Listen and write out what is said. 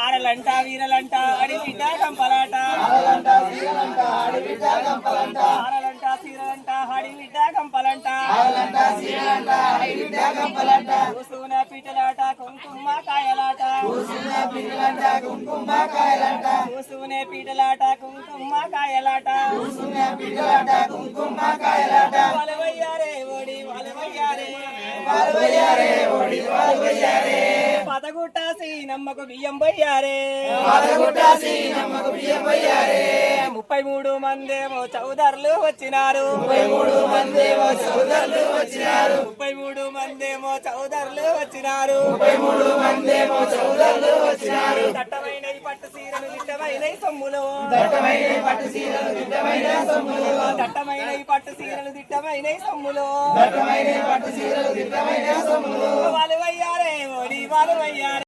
ఆడలంట వీరలంట అడి బిడ్డ కంపలాట ఆడలంట సీరలంట హడి బిడ్డ కంపలంట కూసున పీటలాట కుంకుమ కాయలాట కూసునే పీటలాట కుంకుమ కాయలాట వలవయ్యారే ఓడి వలవయ్యారే పదగుట్టాసి నమ్మకు బియ్యం పోయారే 33 మందేమో చౌదర్లు వచ్చినారు 33 మందేమో చౌదర్లు వచ్చినారు దట్టమైన పట్టు సీరలు దిట్టమైన సొమ్ములు దట్టమైన పట్టు సీరలు దిట్టమైన సొమ్ములు వాళ్ళు వయ్యారే ఓడి వాళ్ళు వయ్యారే